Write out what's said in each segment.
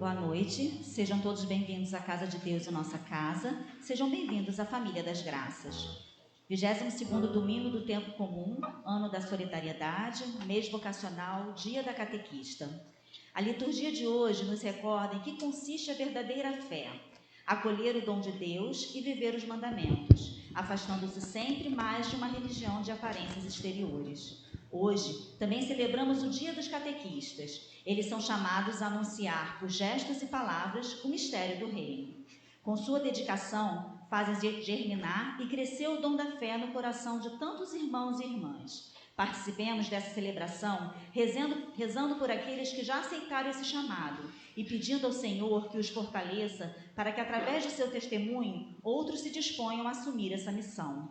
boa noite. Sejam todos bem-vindos à Casa de Deus e nossa casa. Sejam bem-vindos à Família das Graças. 22º domingo do tempo comum, ano da solidariedade, mês vocacional, dia da catequista. A liturgia de hoje nos recorda em que consiste a verdadeira fé: acolher o dom de Deus e viver os mandamentos, afastando-se sempre mais de uma religião de aparências exteriores. Hoje, também celebramos o Dia dos Catequistas. Eles são chamados a anunciar, por gestos e palavras, o mistério do Reino. Com sua dedicação, fazem germinar e crescer o dom da fé no coração de tantos irmãos e irmãs. Participemos dessa celebração, rezando por aqueles que já aceitaram esse chamado e pedindo ao Senhor que os fortaleça para que, através do seu testemunho, outros se disponham a assumir essa missão.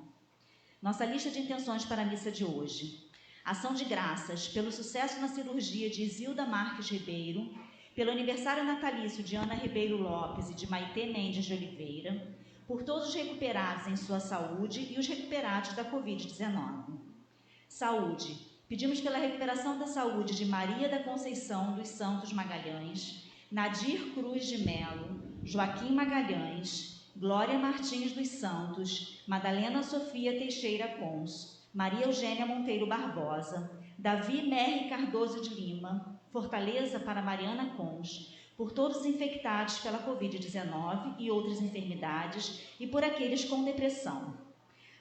Nossa lista de intenções para a missa de hoje: ação de graças pelo sucesso na cirurgia de Isilda Marques Ribeiro, pelo aniversário natalício de Ana Ribeiro Lopes e de Maitê Mendes de Oliveira, por todos os recuperados em sua saúde e os recuperados da Covid-19. Saúde. Pedimos pela recuperação da saúde de Maria da Conceição dos Santos Magalhães, Nadir Cruz de Melo, Joaquim Magalhães, Glória Martins dos Santos, Madalena Sofia Teixeira Cons, Maria Eugênia Monteiro Barbosa, Davi Merri Cardoso de Lima, fortaleza para Mariana Cons, por todos os infectados pela Covid-19 e outras enfermidades e por aqueles com depressão.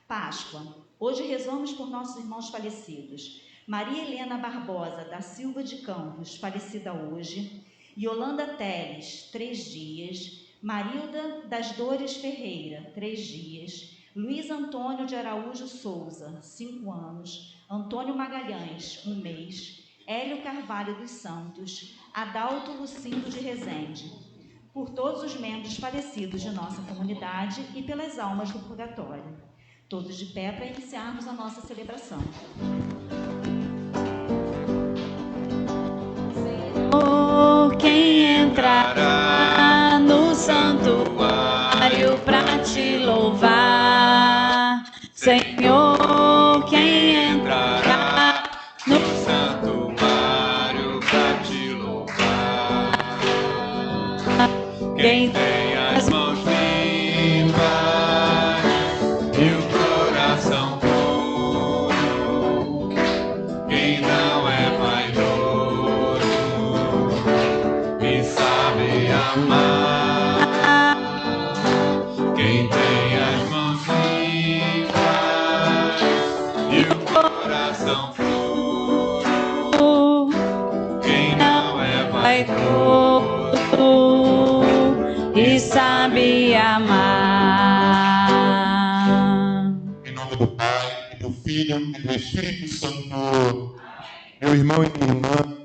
Páscoa. Hoje rezamos por nossos irmãos falecidos: Maria Helena Barbosa da Silva de Campos, falecida hoje, Yolanda Teles, 3 dias, Marilda das Dores Ferreira, 3 dias, Luiz Antônio de Araújo Souza, 5 anos, Antônio Magalhães, 1 mês, Hélio Carvalho dos Santos, Adalto Lucindo de Rezende, por todos os membros falecidos de nossa comunidade e pelas almas do purgatório. Todos de pé para iniciarmos a nossa celebração. Senhor, quem entrará no santuário para te louvar? Senhor, quem entrará no santuário para te louvar? Quem tem as mãos limpas e o coração puro, quem não é vaidoso e sabe amar, quem tem as mãos limpas e o coração puro, quem não é vaidoso e sabe amar. Em nome do Pai, do Filho e do Espírito Santo. Meu irmão e minha irmã,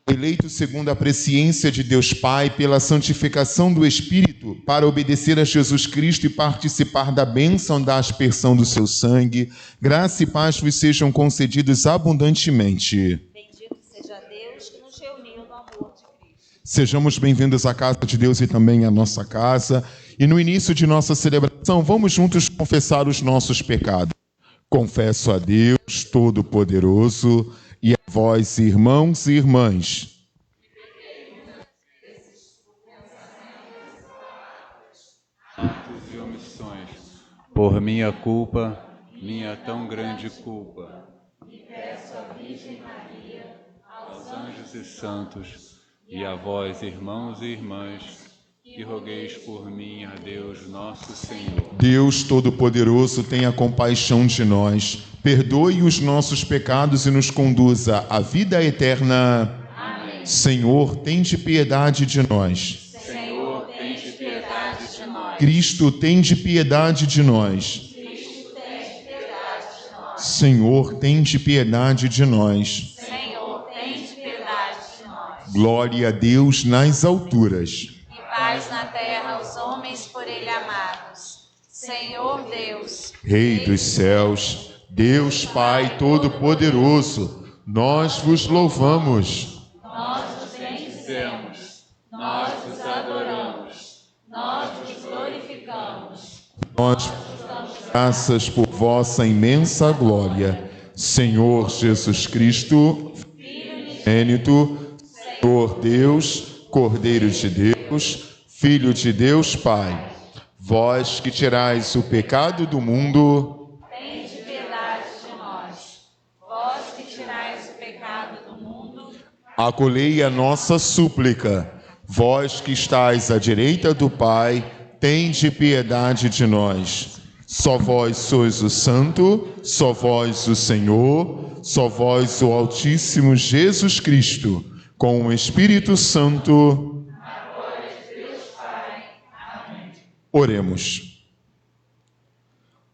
eleito segundo a presciência de Deus Pai, pela santificação do Espírito, para obedecer a Jesus Cristo e participar da bênção da aspersão do seu sangue, graça e paz vos sejam concedidos abundantemente. Bendito seja Deus que nos reuniu no amor de Cristo. Sejamos bem-vindos à casa de Deus e também à nossa casa. E no início de nossa celebração, vamos juntos confessar os nossos pecados. Confesso a Deus Todo-Poderoso e a vós, irmãos e irmãs, atos e omissões, por minha culpa, minha tão grande culpa. E peço à Virgem Maria, aos anjos e santos, e a vós, irmãos e irmãs, que rogueis por mim a Deus nosso Senhor. Deus Todo-Poderoso, tenha compaixão de nós, perdoe os nossos pecados e nos conduza à vida eterna. Amém. Senhor, tende piedade de nós. Senhor, tende piedade de nós. Cristo, tende piedade de nós. Cristo, tende piedade de nós. Senhor, tende piedade de nós. Senhor, tende piedade de nós. Glória a Deus nas alturas. E paz na terra aos homens por ele amados. Senhor Deus, Rei dos céus, Deus Pai Todo-Poderoso, nós vos louvamos. nós vos bendizemos, nós vos adoramos, nós vos glorificamos. Nós damos graças por vossa imensa glória. Senhor Jesus Cristo, Filho unigênito, Senhor Deus, Cordeiro de Deus, Deus, Filho de Deus Pai, vós que tirais o pecado do mundo, tende piedade de nós. Vós que tirais o pecado do mundo, acolhei a nossa súplica. Vós que estáis à direita do Pai, tende piedade de nós. Só vós sois o Santo, só vós o Senhor, só vós o Altíssimo Jesus Cristo, com o Espírito Santo. Oremos.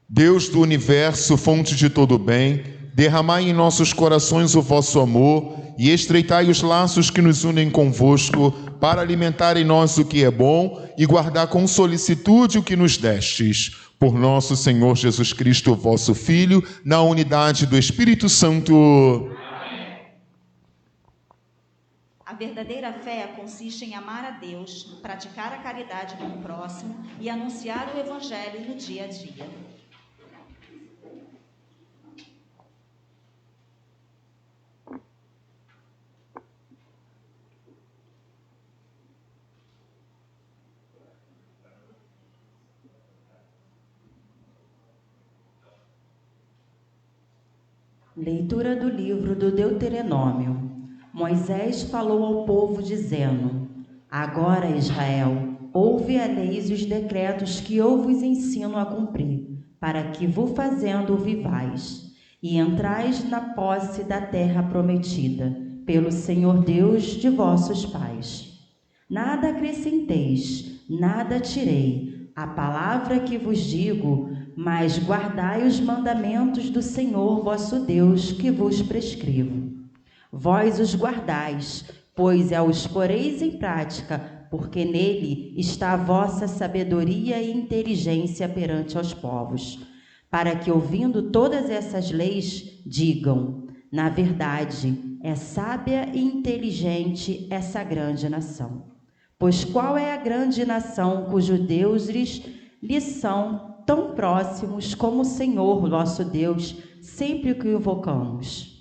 Deus do universo, fonte de todo bem, derramai em nossos corações o vosso amor e estreitai os laços que nos unem convosco, para alimentar em nós o que é bom e guardar com solicitude o que nos destes. Por nosso Senhor Jesus Cristo, vosso Filho, na unidade do Espírito Santo. Amém. A verdadeira fé consiste em amar a Deus, praticar a caridade com o próximo e anunciar o Evangelho no dia a dia. Leitura do livro do Deuteronômio. Moisés falou ao povo dizendo: Agora, Israel, ouve a lei e os decretos que eu vos ensino a cumprir, para que vos fazendo vivais, e entrais na posse da terra prometida, pelo Senhor Deus de vossos pais. Nada acrescenteis, nada tirei, a palavra que vos digo, mas guardai os mandamentos do Senhor vosso Deus que vos prescrevo. Vós os guardais, pois os poreis em prática, porque nele está a vossa sabedoria e inteligência perante aos povos, para que, ouvindo todas essas leis, digam: na verdade, é sábia e inteligente essa grande nação. Pois qual é a grande nação cujos deuses lhe são tão próximos como o Senhor, nosso Deus, sempre que o invocamos?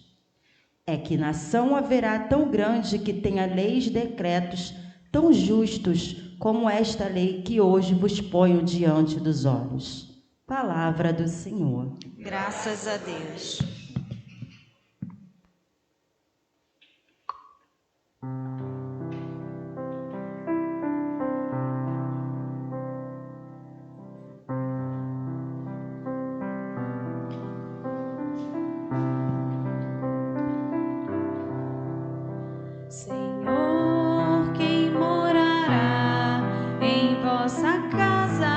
É que nação haverá tão grande que tenha leis e decretos tão justos como esta lei que hoje vos ponho diante dos olhos. Palavra do Senhor. graças a Deus. Senhor, quem morará em vossa casa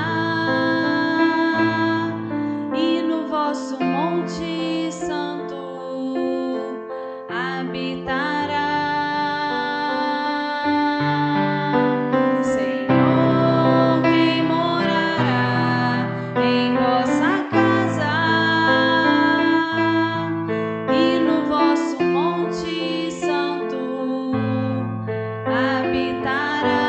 e no vosso monte santo habitará? Senhor, quem morará em vossa casa e no vosso monte santo habitará.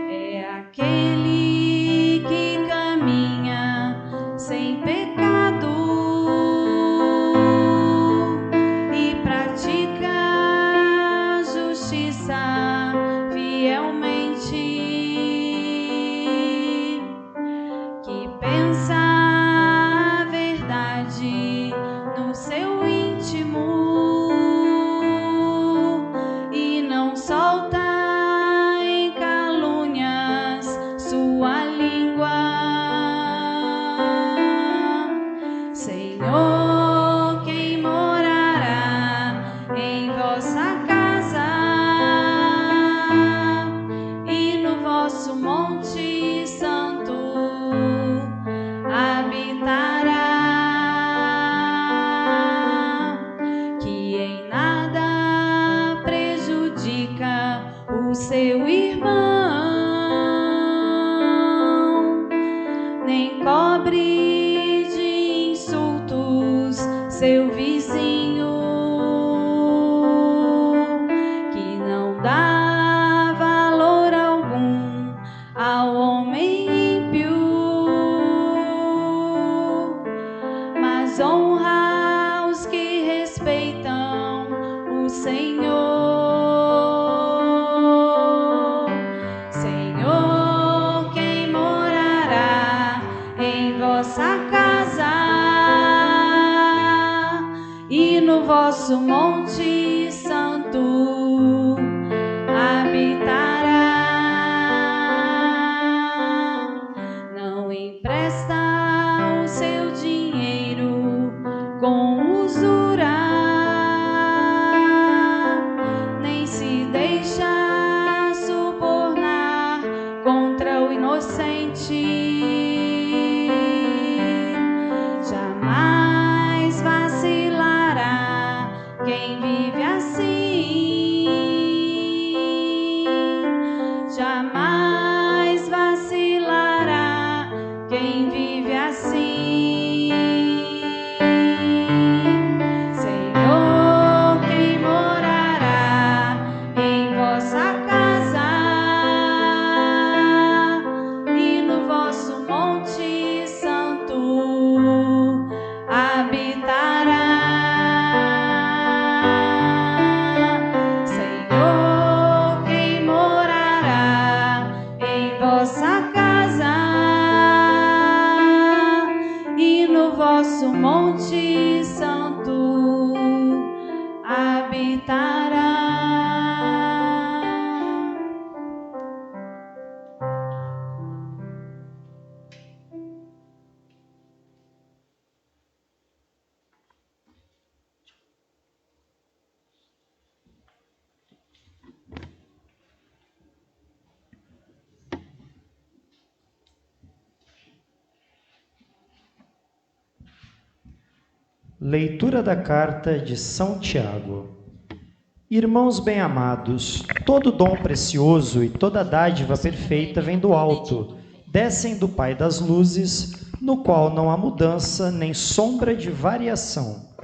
É aquele que caminha sem pecado e pratica a justiça fielmente, que pensa a verdade no seu íntimo e não solta em calúnias sua língua. Senhor, quem morará em vossa casa e no vosso monte santo habitará, que em nada prejudica o seu irmão, nem cobre de insultos seu vizinho, que não dá valor algum ao homem ímpio, mas honra os que respeitam o Senhor. Jamais vacilará quem vive assim. Jamais vacilará quem vive assim. Senhor, quem morará em vossa casa e no vosso monte santo habitará. Senhor, quem morará em vossa casa e no vosso monte santo habitará. Leitura da carta de São Tiago. Irmãos bem-amados, todo dom precioso e toda dádiva perfeita vem do alto, descem do Pai das luzes, no qual não há mudança nem sombra de variação.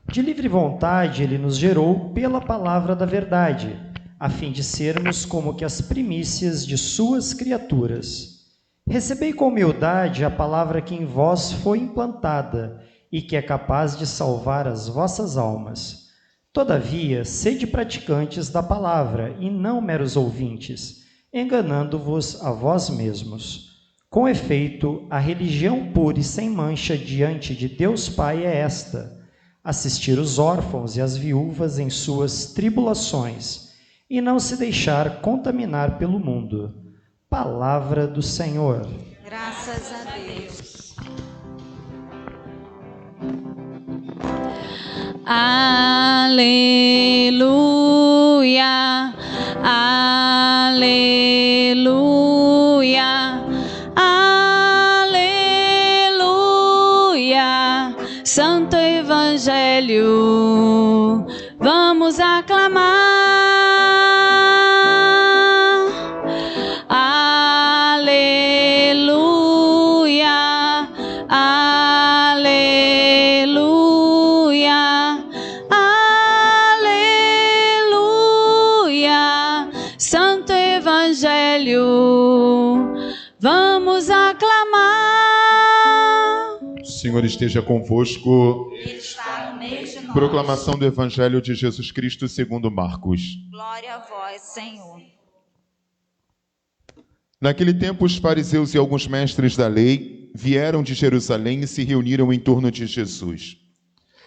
De livre vontade ele nos gerou pela palavra da verdade, a fim de sermos como que as primícias de suas criaturas. Recebei com humildade a palavra que em vós foi implantada, e que é capaz de salvar as vossas almas. Todavia, sede praticantes da palavra, e não meros ouvintes, enganando-vos a vós mesmos. Com efeito, a religião pura e sem mancha diante de Deus Pai é esta: assistir os órfãos e as viúvas em suas tribulações, e não se deixar contaminar pelo mundo. Palavra do Senhor. Graças a Deus. Aleluia, aleluia, aleluia. Santo Evangelho, vamos aclamar. Aleluia, aleluia, aleluia. Santo Evangelho, vamos aclamar. O Senhor esteja convosco. Ele está no meio de nós. Proclamação do Evangelho de Jesus Cristo segundo Marcos. Glória a vós, Senhor. Naquele tempo, os fariseus e alguns mestres da lei vieram de Jerusalém e se reuniram em torno de Jesus.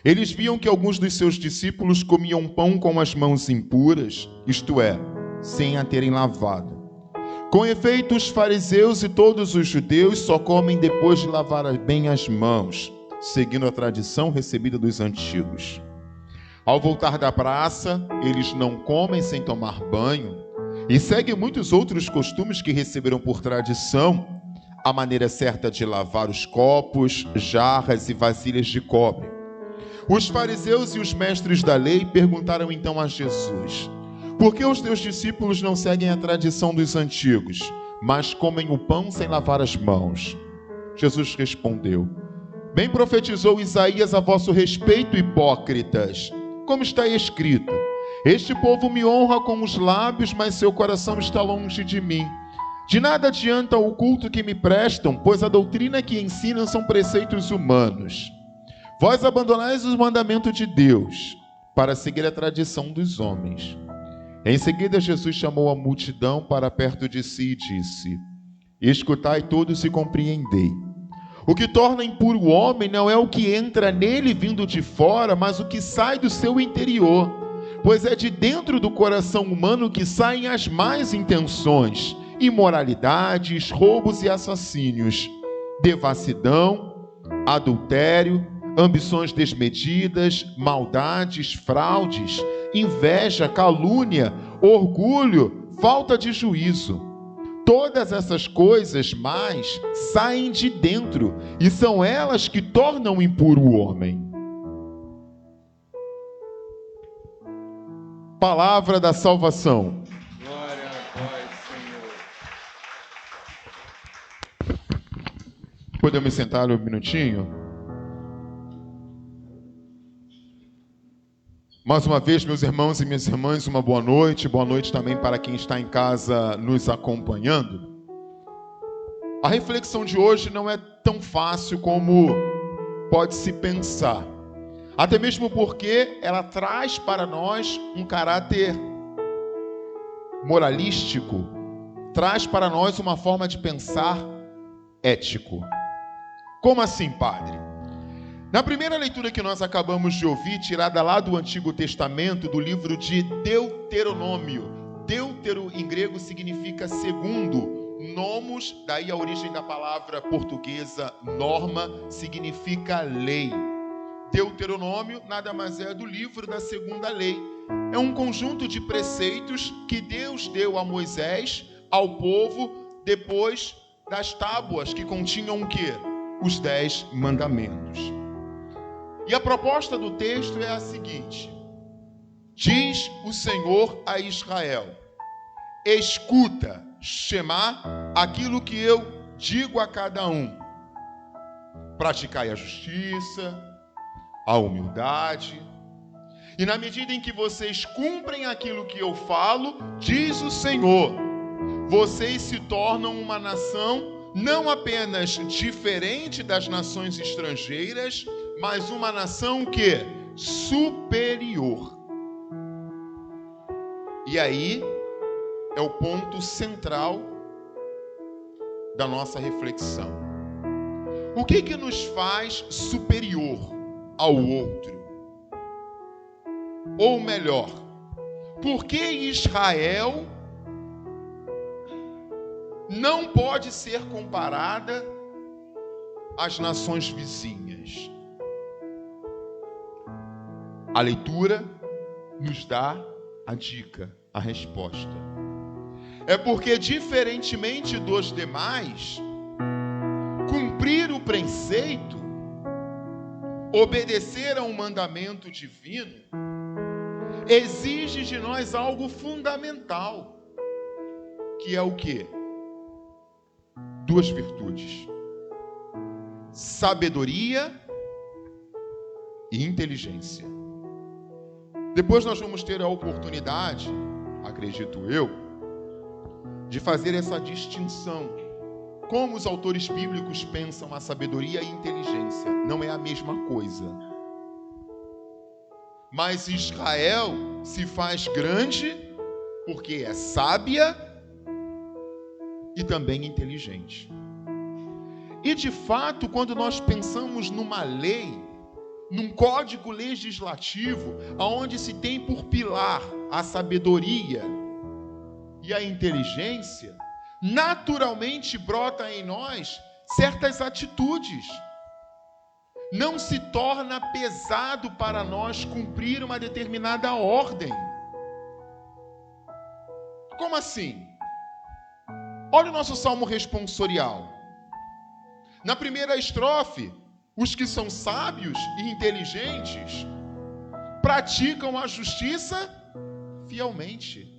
Eles viam que alguns dos seus discípulos comiam pão com as mãos impuras, isto é, sem a terem lavado. Com efeito, os fariseus e todos os judeus só comem depois de lavar bem as mãos, seguindo a tradição recebida dos antigos. Ao voltar da praça, eles não comem sem tomar banho e seguem muitos outros costumes que receberam por tradição, a maneira certa de lavar os copos, jarras e vasilhas de cobre. Os fariseus e os mestres da lei perguntaram então a Jesus: por que os teus discípulos não seguem a tradição dos antigos, mas comem o pão sem lavar as mãos? Jesus respondeu: bem profetizou Isaías a vosso respeito, hipócritas. Como está escrito: este povo me honra com os lábios, mas seu coração está longe de mim. De nada adianta o culto que me prestam, pois a doutrina que ensinam são preceitos humanos. Vós abandonais os mandamentos de Deus para seguir a tradição dos homens. Em seguida, Jesus chamou a multidão para perto de si e disse: escutai todos e compreendei. O que torna impuro o homem não é o que entra nele vindo de fora, mas o que sai do seu interior. Pois é de dentro do coração humano que saem as más intenções, imoralidades, roubos e assassínios, devassidão, adultério, ambições desmedidas, maldades, fraudes, inveja, calúnia, orgulho, falta de juízo. todas essas coisas mais saem de dentro e são elas que tornam impuro o homem. Palavra da salvação. Glória a vós, Senhor. Podemos sentar um minutinho? Mais uma vez, meus irmãos e minhas irmãs, uma boa noite. Boa noite também para quem está em casa nos acompanhando. A reflexão de hoje não é tão fácil como pode se pensar. Até mesmo porque ela traz para nós um caráter moralístico, traz para nós uma forma de pensar ético. Como assim, padre? Na primeira leitura que nós acabamos de ouvir, tirada lá do Antigo Testamento, do livro de Deuteronômio. Deutero em grego significa segundo. Nomos, daí a origem da palavra portuguesa norma, significa lei. Deuteronômio nada mais é do livro da segunda lei. É um conjunto de preceitos que Deus deu a Moisés, ao povo, depois das tábuas que continham o quê? Os 10 mandamentos. E a proposta do texto é a seguinte: diz o Senhor a Israel: escuta, Shema, aquilo que eu digo a cada um. Praticai a justiça, a humildade. E na medida em que vocês cumprem aquilo que eu falo, diz o Senhor, vocês se tornam uma nação não apenas diferente das nações estrangeiras, mas uma nação que superior. E aí é o ponto central da nossa reflexão. O que nos faz superior ao outro? Ou melhor, por que Israel não pode ser comparada às nações vizinhas? A leitura nos dá a dica, a resposta. É porque, diferentemente dos demais, cumprir o preceito, obedecer a um mandamento divino, exige de nós algo fundamental, que é o quê? 2 virtudes: sabedoria e inteligência. Depois nós vamos ter a oportunidade, acredito eu, de fazer essa distinção. Como os autores bíblicos pensam a sabedoria e a inteligência? Não é a mesma coisa. Mas Israel se faz grande porque é sábia e também inteligente. E de fato, quando nós pensamos numa lei, num código legislativo, onde se tem por pilar a sabedoria e a inteligência, naturalmente brota em nós certas atitudes. Não se torna pesado para nós cumprir uma determinada ordem. Como assim? Olha o nosso salmo responsorial. Na primeira estrofe, os que são sábios e inteligentes praticam a justiça fielmente.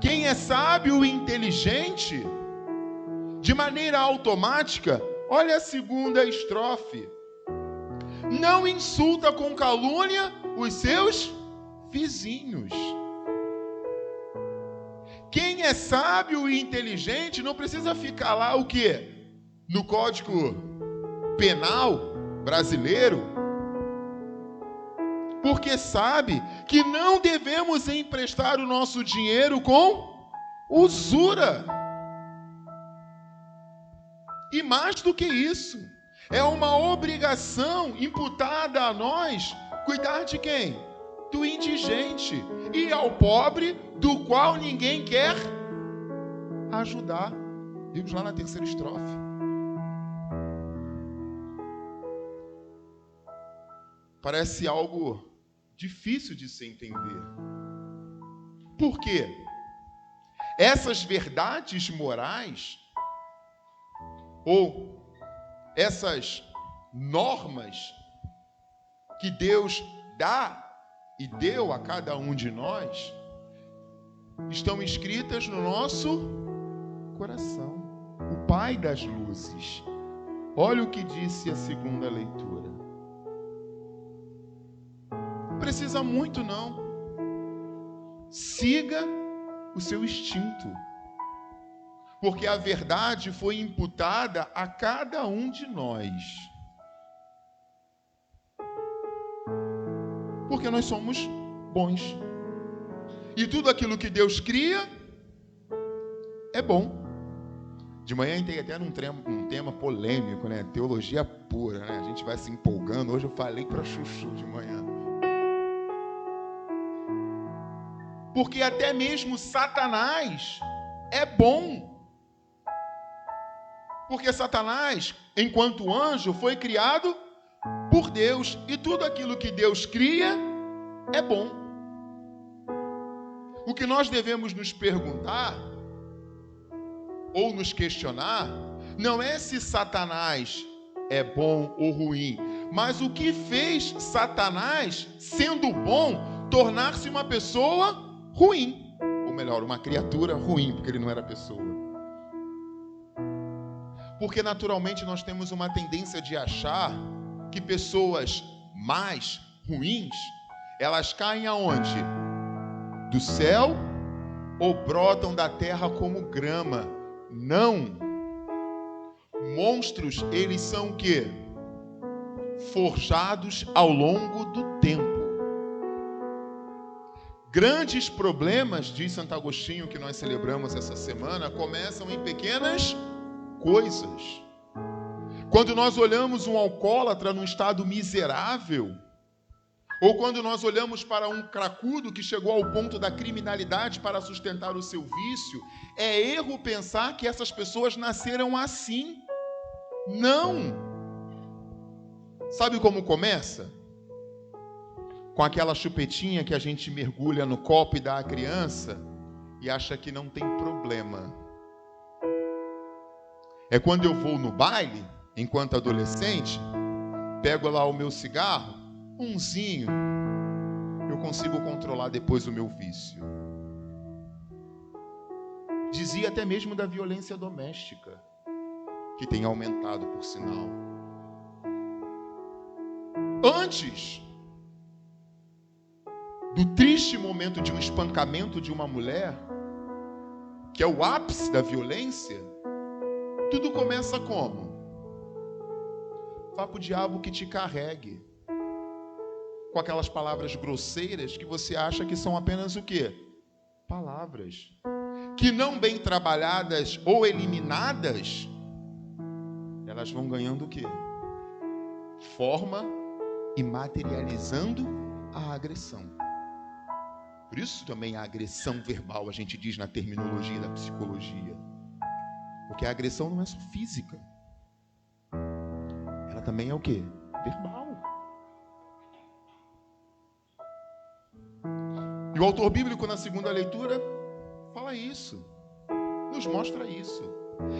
Quem é sábio e inteligente, de maneira automática, olha a segunda estrofe: não insulta com calúnia os seus vizinhos. Quem é sábio e inteligente não precisa ficar lá o quê? No Código Penal brasileiro, porque sabe que não devemos emprestar o nosso dinheiro com usura. E mais do que isso, é uma obrigação imputada a nós cuidar de quem? Do indigente e ao pobre, do qual ninguém quer ajudar. Vimos lá na terceira estrofe. Parece algo difícil de se entender. Por quê? Essas verdades morais, ou essas normas que Deus dá e deu a cada um de nós, estão escritas no nosso coração. O Pai das luzes. Olha o que disse a segunda leitura. Não precisa muito, não. Siga o seu instinto. Porque a verdade foi imputada a cada um de nós. Porque nós somos bons. E tudo aquilo que Deus cria é bom. De manhã tem até um tema polêmico, né? Teologia pura, né? A gente vai se empolgando. Hoje eu falei para chuchu de manhã. Porque até mesmo Satanás é bom. Porque Satanás, enquanto anjo, foi criado por Deus. E tudo aquilo que Deus cria é bom. O que nós devemos nos perguntar ou nos questionar não é se Satanás é bom ou ruim, mas o que fez Satanás, sendo bom, tornar-se uma pessoa ruim. Ou melhor, uma criatura ruim, porque ele não era pessoa. Porque naturalmente nós temos uma tendência de achar que pessoas mais ruins, elas caem aonde? Do céu ou brotam da terra como grama? Não. Monstros, eles são o quê? Forjados ao longo do tempo. Grandes problemas, diz Santo Agostinho, que nós celebramos essa semana, começam em pequenas coisas. Quando nós olhamos um alcoólatra num estado miserável, ou quando nós olhamos para um cracudo que chegou ao ponto da criminalidade para sustentar o seu vício, é erro pensar que essas pessoas nasceram assim. Não! Sabe como começa? Com aquela chupetinha que a gente mergulha no copo e dá à criança e acha que não tem problema. É quando eu vou no baile, enquanto adolescente, pego lá o meu cigarro, umzinho, eu consigo controlar depois o meu vício. Dizia até mesmo da violência doméstica, que tem aumentado, por sinal. Antes do triste momento de um espancamento de uma mulher, que é o ápice da violência, tudo começa como? Vá pro diabo que te carregue. Com aquelas palavras grosseiras que você acha que são apenas o quê? Palavras. Que não bem trabalhadas ou eliminadas, elas vão ganhando o quê? Forma e materializando a agressão. Por isso também a agressão verbal, a gente diz na terminologia da psicologia. Porque a agressão não é só física. Ela também é o quê? Verbal. E o autor bíblico, na segunda leitura, fala isso. Nos mostra isso.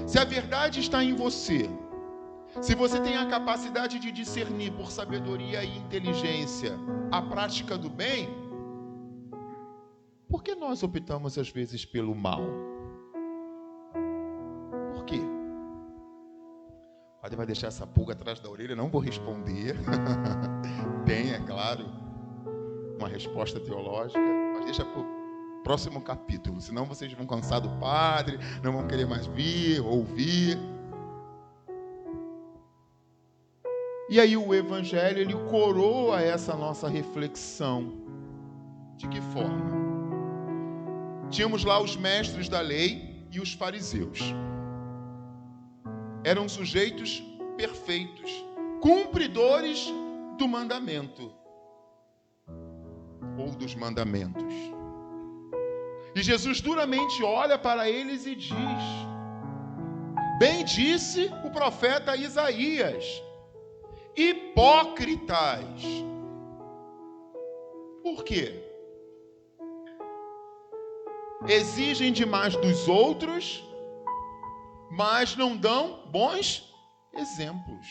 Se a verdade está em você, se você tem a capacidade de discernir por sabedoria e inteligência a prática do bem, por que nós optamos às vezes pelo mal? Por quê? O padre vai deixar essa pulga atrás da orelha, não vou responder. Tem, é claro, uma resposta teológica, mas deixa para o próximo capítulo, senão vocês vão cansar do padre, não vão querer mais vir, ouvir. E aí o Evangelho, ele coroa essa nossa reflexão. De que forma? Tínhamos lá os mestres da lei e os fariseus. Eram sujeitos perfeitos, cumpridores do mandamento, ou dos mandamentos. E Jesus duramente olha para eles e diz: bem disse o profeta Isaías, hipócritas. Por quê? exigem demais dos outros, mas não dão bons exemplos.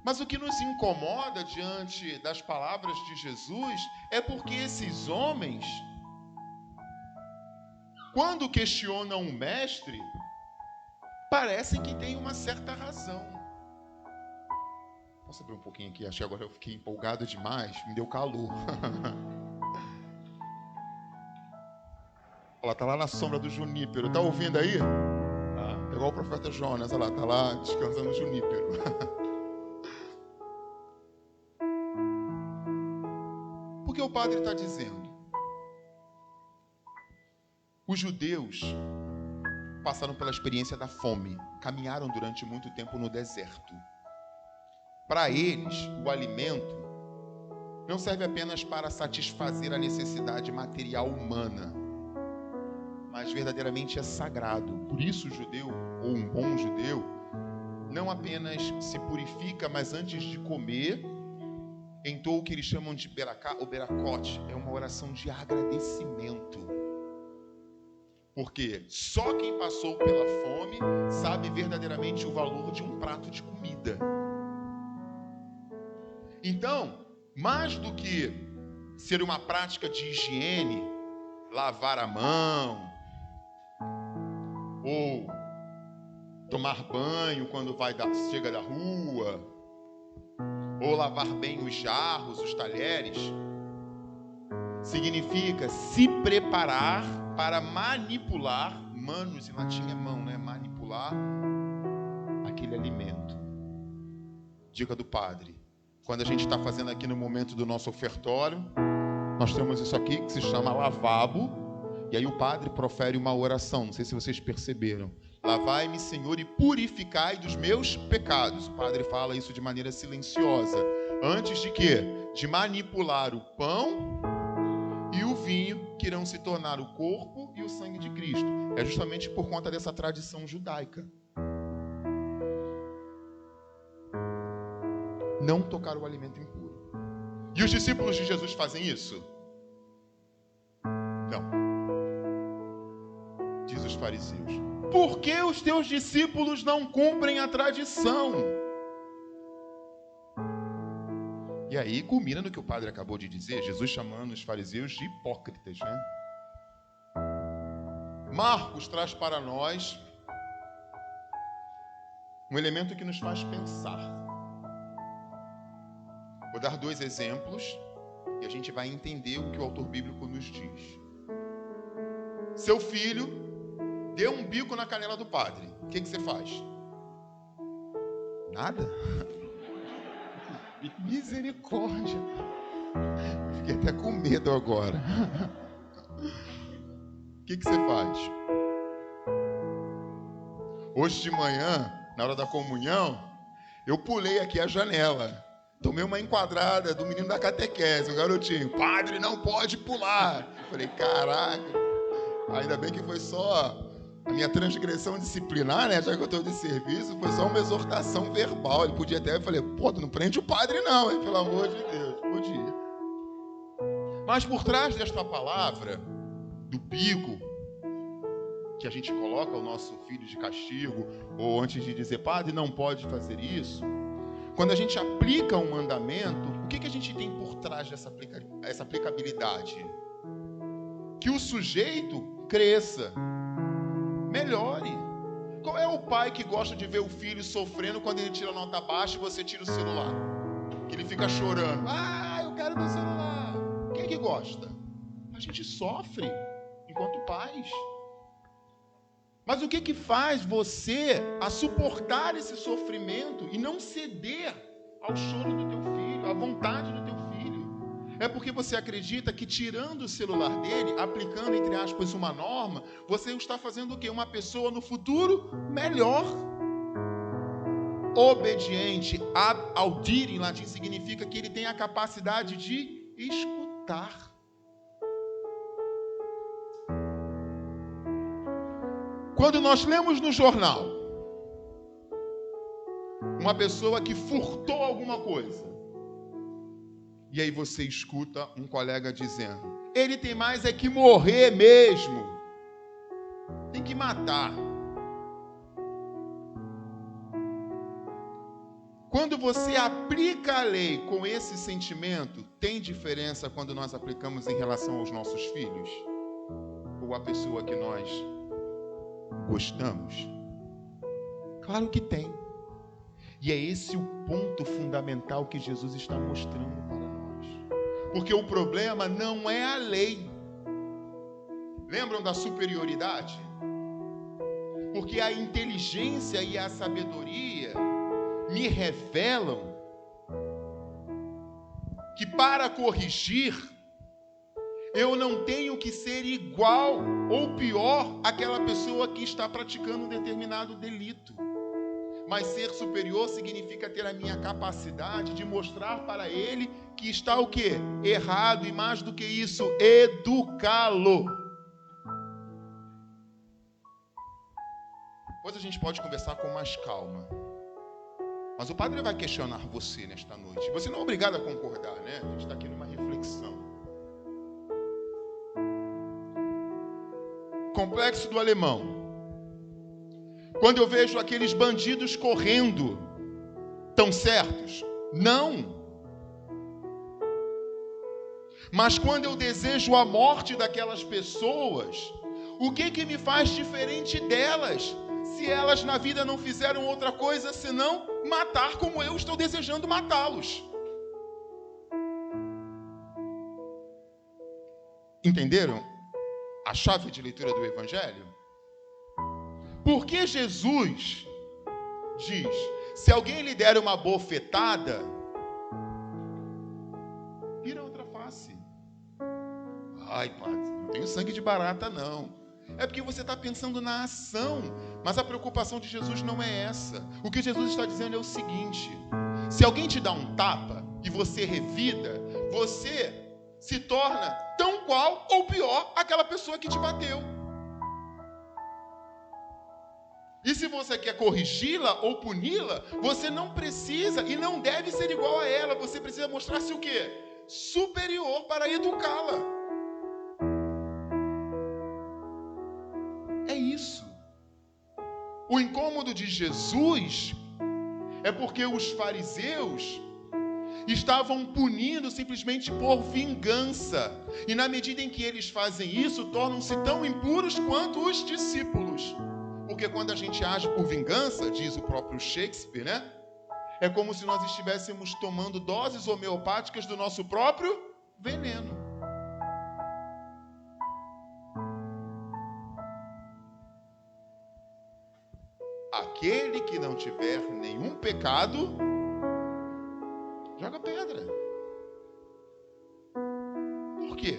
Mas o que nos incomoda diante das palavras de Jesus é porque esses homens, quando questionam o mestre, parecem que têm uma certa razão. Posso abrir um pouquinho aqui? Acho que agora eu fiquei empolgado demais, me deu calor. Olha lá, tá lá na sombra do junípero. Tá ouvindo aí? É igual o profeta Jonas, olha lá, tá lá descansando no junípero. Por que o padre está dizendo? Os judeus passaram pela experiência da fome, caminharam durante muito tempo no deserto. Para eles, o alimento não serve apenas para satisfazer a necessidade material humana, mas verdadeiramente é sagrado. Por isso o judeu, ou um bom judeu, não apenas se purifica, mas antes de comer, entoa o que eles chamam de beracá ou beracote. É uma oração de agradecimento. Porque só quem passou pela fome sabe verdadeiramente o valor de um prato de comida. Então, mais do que ser uma prática de higiene, lavar a mão, ou tomar banho quando chega da rua, ou lavar bem os jarros, os talheres, significa se preparar para manipular, manus em latim é mão, né? Manipular aquele alimento. Dica do padre. Quando a gente está fazendo aqui no momento do nosso ofertório, nós temos isso aqui que se chama lavabo, e aí o padre profere uma oração, não sei se vocês perceberam. Lavai-me, Senhor, e purificai dos meus pecados. O padre fala isso de maneira silenciosa. Antes de quê? De manipular o pão e o vinho, que irão se tornar o corpo e o sangue de Cristo. É justamente por conta dessa tradição judaica. Não tocar o alimento impuro. E os discípulos de Jesus fazem isso? Não. Diz os fariseus. Por que os teus discípulos não cumprem a tradição? E aí culmina no que o padre acabou de dizer, Jesus chamando os fariseus de hipócritas, né? Marcos traz para nós um elemento que nos faz pensar. Vou dar 2 exemplos e a gente vai entender o que o autor bíblico nos diz. Seu filho deu um bico na canela do padre. O que você faz? Nada? Misericórdia. Fiquei até com medo agora. O que você faz? Hoje de manhã, na hora da comunhão, eu pulei aqui a janela. Tomei uma enquadrada do menino da catequese, o garotinho. Padre, não pode pular. Eu falei, caraca. Ainda bem que foi só a minha transgressão disciplinar, né? Já que eu estou de serviço, foi só uma exortação verbal. Ele podia até... Eu falei, pô, tu não prende o padre não, hein? Pelo amor de Deus. Podia. Mas por trás desta palavra, do bico, que a gente coloca o nosso filho de castigo, ou antes de dizer, padre, não pode fazer isso... Quando a gente aplica um mandamento, o que a gente tem por trás dessa aplicabilidade? Que o sujeito cresça, melhore. Qual é o pai que gosta de ver o filho sofrendo quando ele tira nota baixa e você tira o celular? Que ele fica chorando. Ah, eu quero meu celular. Quem é que gosta? A gente sofre enquanto pais. Mas o que faz você a suportar esse sofrimento e não ceder ao choro do teu filho, à vontade do teu filho? É porque você acredita que tirando o celular dele, aplicando, entre aspas, uma norma, você está fazendo o quê? Uma pessoa no futuro melhor. Obediente, ad audire, em latim, significa que ele tem a capacidade de escutar. Quando nós lemos no jornal uma pessoa que furtou alguma coisa, e aí você escuta um colega dizendo, ele tem mais é que morrer mesmo. Tem que matar. Quando você aplica a lei com esse sentimento, tem diferença quando nós aplicamos em relação aos nossos filhos? Ou a pessoa que nós gostamos? Claro que tem. E é esse o ponto fundamental que Jesus está mostrando para nós. Porque o problema não é a lei. Lembram da superioridade? Porque a inteligência e a sabedoria me revelam que para corrigir, eu não tenho que ser igual ou pior àquela pessoa que está praticando um determinado delito. Mas ser superior significa ter a minha capacidade de mostrar para ele que está o quê? Errado, e mais do que isso, educá-lo. Depois a gente pode conversar com mais calma. Mas o padre vai questionar você nesta noite. Você não é obrigado a concordar, né? A gente está aqui numa reflexão. Complexo do Alemão. Quando eu vejo aqueles bandidos correndo, tão certos? Não. Mas quando eu desejo a morte daquelas pessoas, o que me faz diferente delas? Se elas na vida não fizeram outra coisa senão matar como eu estou desejando matá-los. Entenderam a chave de leitura do Evangelho? Porque Jesus diz, se alguém lhe der uma bofetada, vira outra face. Ai, padre, não tenho sangue de barata não. É porque você está pensando na ação, mas a preocupação de Jesus não é essa. O que Jesus está dizendo é o seguinte: se alguém te dá um tapa e você revida, você se torna tão qual ou pior aquela pessoa que te bateu. E se você quer corrigi-la ou puni-la, você não precisa e não deve ser igual a ela. Você precisa mostrar-se o quê? Superior para educá-la. É isso. O incômodo de Jesus é porque os fariseus estavam punindo simplesmente por vingança. E na medida em que eles fazem isso, tornam-se tão impuros quanto os discípulos. Porque quando a gente age por vingança, diz o próprio Shakespeare, né? É como se nós estivéssemos tomando doses homeopáticas do nosso próprio veneno. Aquele que não tiver nenhum pecado, joga pedra. Por quê?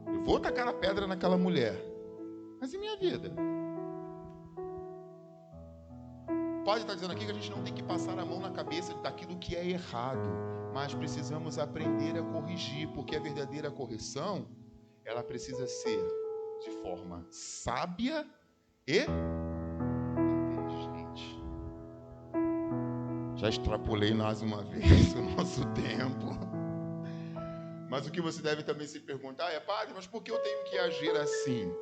Eu vou tacar a pedra naquela mulher. Mas e minha vida? Pode estar dizendo aqui que a gente não tem que passar a mão na cabeça daquilo que é errado, mas precisamos aprender a corrigir, porque a verdadeira correção, ela precisa ser de forma sábia e inteligente. Já extrapolei mais uma vez o nosso tempo. Mas o que você deve também se perguntar é: padre, mas por que eu tenho que agir assim?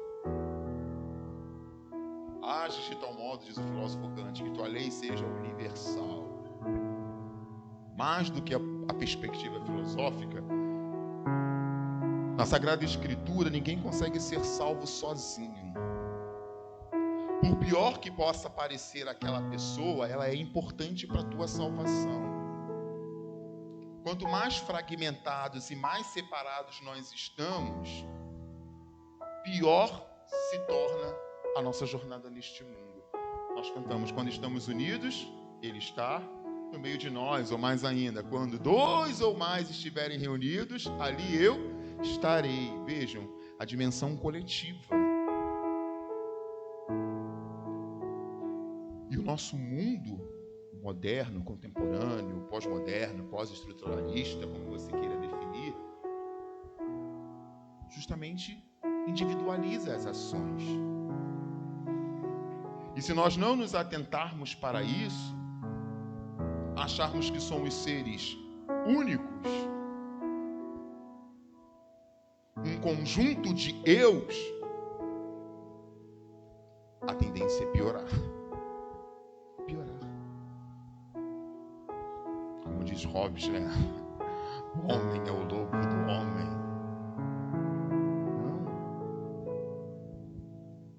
Age de tal modo, diz o filósofo Kant, que tua lei seja universal. Mais do que a perspectiva filosófica, na Sagrada Escritura, ninguém consegue ser salvo sozinho. Por pior que possa parecer aquela pessoa, ela é importante para a tua salvação. Quanto mais fragmentados e mais separados nós estamos, pior se torna a nossa jornada neste mundo. Nós cantamos: quando estamos unidos, Ele está no meio de nós. Ou mais ainda, quando dois ou mais estiverem reunidos, ali eu estarei. Vejam, a dimensão coletiva. E o nosso mundo moderno, contemporâneo, pós-moderno, pós-estruturalista, como você queira definir, justamente individualiza as ações. E se nós não nos atentarmos para isso, acharmos que somos seres únicos, um conjunto de eus, a tendência é piorar. Como diz Hobbes, né? O homem é o lobo do homem.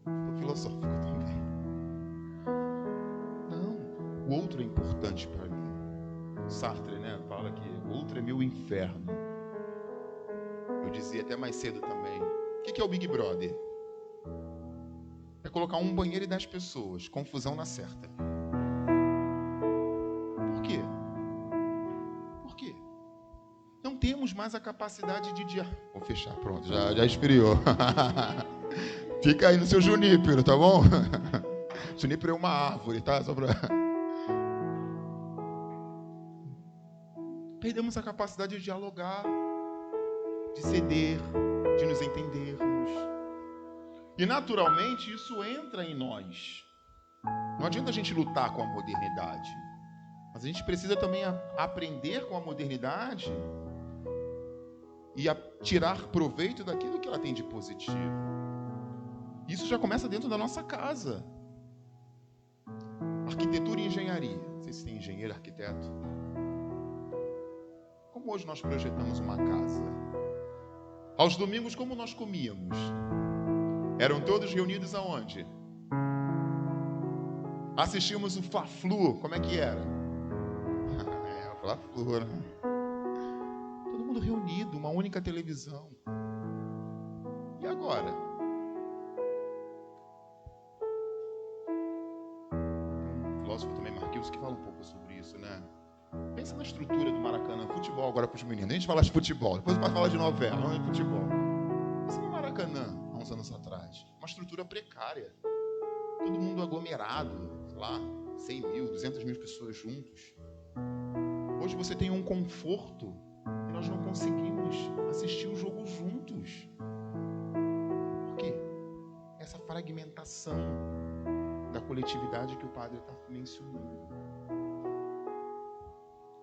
Não. Estou filosófico também. Não. O outro é importante para mim. Sartre, né? Fala que o outro é meu inferno. Eu dizia até mais cedo também. O que é o Big Brother? É colocar um banheiro e 10 pessoas. Confusão na certa. Por quê? Por quê? Não temos mais a capacidade de... Vou fechar, pronto. Já esfriou. Fica aí no seu junípero, tá bom? Junípero é uma árvore, tá? Só pra... Perdemos a capacidade de dialogar, de ceder, de nos entendermos. E naturalmente isso entra em nós. Não adianta a gente lutar com a modernidade, mas a gente precisa também aprender com a modernidade e tirar proveito daquilo que ela tem de positivo. Isso já começa dentro da nossa casa. Arquitetura e engenharia. Não sei se tem engenheiro, arquiteto. Como hoje nós projetamos uma casa? Aos domingos, como nós comíamos? Eram todos reunidos aonde? Assistimos o Fla-Flu. Como é que era? O Fla-Flu, né? Todo mundo reunido, uma única televisão. E agora? Tem um filósofo também, Marquinhos, que fala um pouco sobre isso, né? Pensa na estrutura do Maracanã. Futebol agora para os meninos. A gente fala de futebol, depois vai falar de novela, não de futebol. Pensa no Maracanã, há uns anos atrás. Uma estrutura precária. Todo mundo aglomerado, sei lá, 100 mil, 200 mil pessoas juntos. Hoje você tem um conforto e nós não conseguimos assistir o jogo juntos. Por quê? Essa fragmentação da coletividade que o padre está mencionando.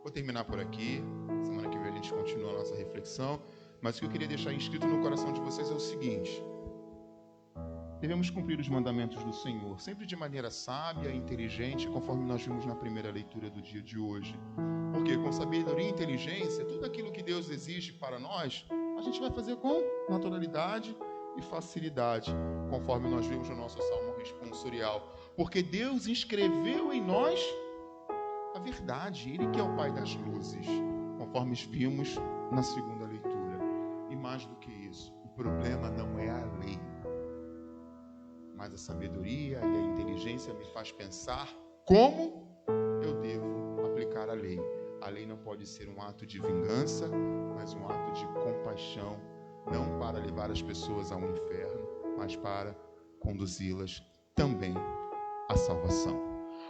Vou terminar por aqui. Semana que vem a gente continua a nossa reflexão. Mas o que eu queria deixar inscrito no coração de vocês é o seguinte: devemos cumprir os mandamentos do Senhor, sempre de maneira sábia e inteligente, conforme nós vimos na primeira leitura do dia de hoje. Porque com sabedoria e inteligência, tudo aquilo que Deus exige para nós, a gente vai fazer com naturalidade e facilidade, conforme nós vimos no nosso salmo responsorial. Porque Deus inscreveu em nós a verdade, Ele que é o Pai das luzes, conforme vimos na segunda leitura. E mais do que isso, o problema não é a lei, mas a sabedoria e a inteligência me faz pensar como eu devo aplicar a lei. A lei não pode ser um ato de vingança, mas um ato de compaixão, não para levar as pessoas ao inferno, mas para conduzi-las também à salvação.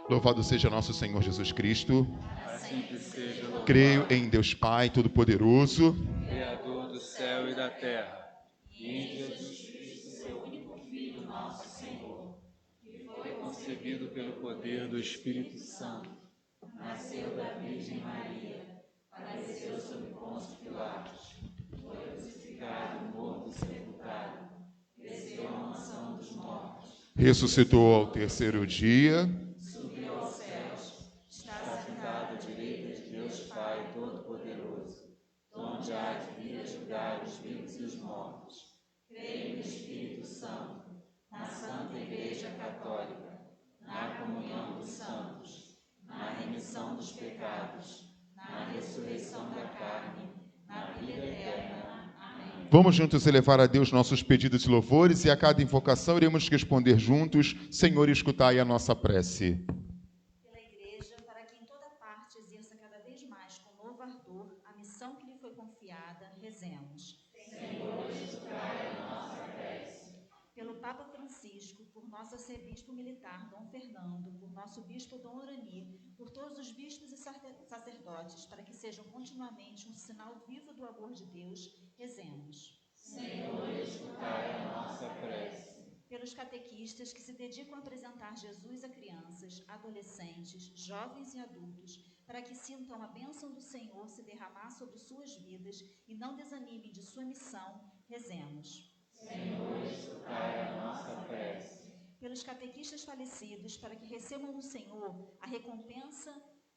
Louvado seja nosso Senhor Jesus Cristo. Assim que seja louvado. Creio em Deus Pai Todo-Poderoso, Criador do céu e da terra, e em Jesus Cristo, seu único Filho, nosso Senhor, que foi concebido pelo poder do Espírito Santo, nasceu da Virgem Maria, padeceu sob Pôncio Pilatos, foi crucificado, morto e sepultado, desceu à mansão dos mortos, ressuscitou ao terceiro dia, subiu aos céus, está sentado à direita de Deus Pai Todo-Poderoso, onde há de vir a julgar os vivos e os mortos. Creio no Espírito Santo, na Santa Igreja Católica, na comunhão dos santos, na remissão dos pecados, na ressurreição da carne, na vida eterna. Amém. Vamos juntos elevar a Deus nossos pedidos e louvores, e a cada invocação iremos responder juntos: Senhor, escutai a nossa prece. Pela Igreja, para que em toda parte exerça cada vez mais com novo ardor a missão que lhe foi confiada, rezemos. Senhor, escutai a nossa prece. Pelo Papa Francisco, por nosso arcebispo militar, Dom Fernando, por nosso bispo, Dom Urani, por todos os bispos e sacerdotes, para que sejam continuamente um sinal vivo do amor de Deus, rezemos. Senhor, escutai a nossa prece. Pelos catequistas que se dedicam a apresentar Jesus a crianças, adolescentes, jovens e adultos, para que sintam a bênção do Senhor se derramar sobre suas vidas e não desanimem de sua missão, Rezemos. Senhor, escutai a nossa prece. Pelos catequistas falecidos, para que recebam do Senhor a recompensa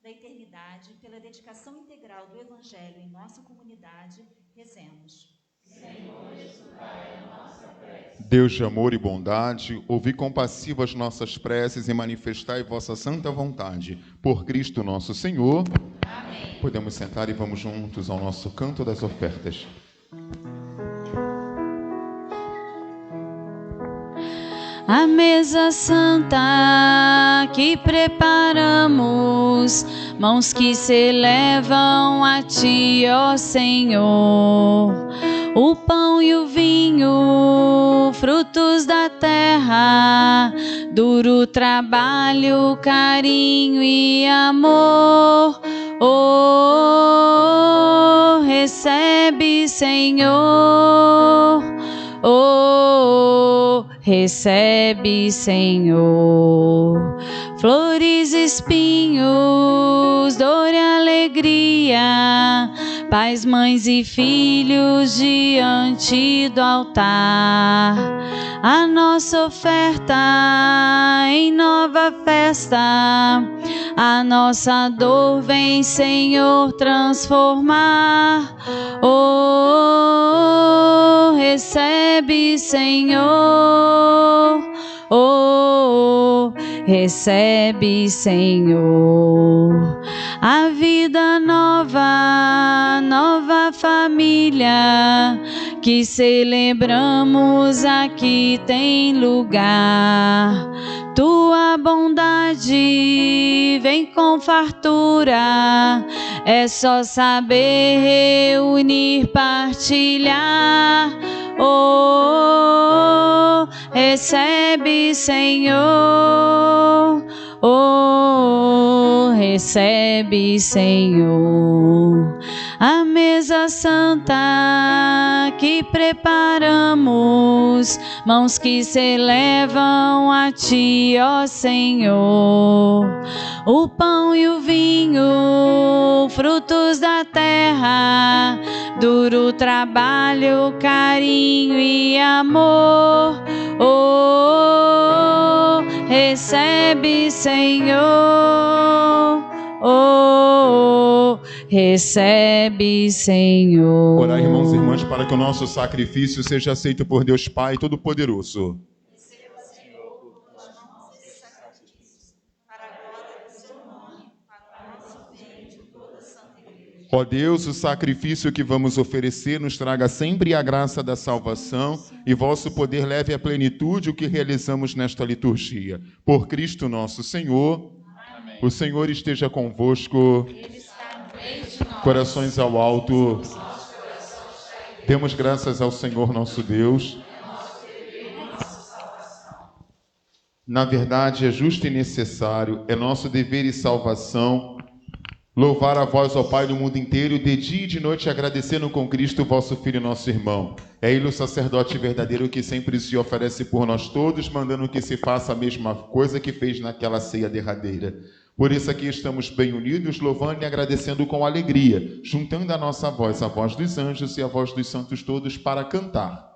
da eternidade, pela dedicação integral do Evangelho em nossa comunidade, rezemos. Senhor, escutai a nossa prece. Deus de amor e bondade, ouvi compassivo as nossas preces e manifestai vossa santa vontade. Por Cristo nosso Senhor. Amém. Podemos sentar e vamos juntos ao nosso canto das ofertas. A mesa santa que preparamos, mãos que se elevam a Ti, ó Senhor. O pão e o vinho, frutos da terra, duro trabalho, carinho e amor. Oh, recebe, Senhor. Oh, recebe, Senhor. Flores, espinhos, dor e alegria, pais, mães e filhos diante do altar. A nossa oferta em nova festa, a nossa dor vem, Senhor, transformar. Oh, recebe, Senhor. Oh, recebe, Senhor. A vida nova, nova família que celebramos aqui tem lugar. Tua bondade vem com fartura, é só saber reunir, partilhar. Oh, recebe, Senhor. Oh, recebe, Senhor. A mesa santa que preparamos, mãos que se elevam a Ti, ó Senhor. O pão e o vinho, frutos da terra, duro trabalho, carinho e amor. Oh, recebe, Senhor. Oh, recebe, Senhor. Orar, irmãos e irmãs, para que o nosso sacrifício seja aceito por Deus Pai Todo-Poderoso. Receba, Senhor, os nossos sacrifícios, para a glória do Seu nome, para o nosso bem de toda a Santa Igreja. Ó Deus, o sacrifício que vamos oferecer nos traga sempre a graça da salvação e vosso poder leve à plenitude o que realizamos nesta liturgia. Por Cristo nosso Senhor. Amém. O Senhor esteja convosco. Ele está no meio de nós. Corações ao alto. Demos graças ao Senhor nosso Deus. Na verdade, é justo e necessário, é nosso dever e salvação louvar a vós, ó Pai, no mundo inteiro, de dia e de noite, agradecendo com Cristo, vosso Filho e nosso irmão. É Ele o sacerdote verdadeiro que sempre se oferece por nós todos, mandando que se faça a mesma coisa que fez naquela ceia derradeira. Por isso aqui estamos bem unidos, louvando e agradecendo com alegria, juntando a nossa voz, a voz dos anjos e a voz dos santos todos para cantar.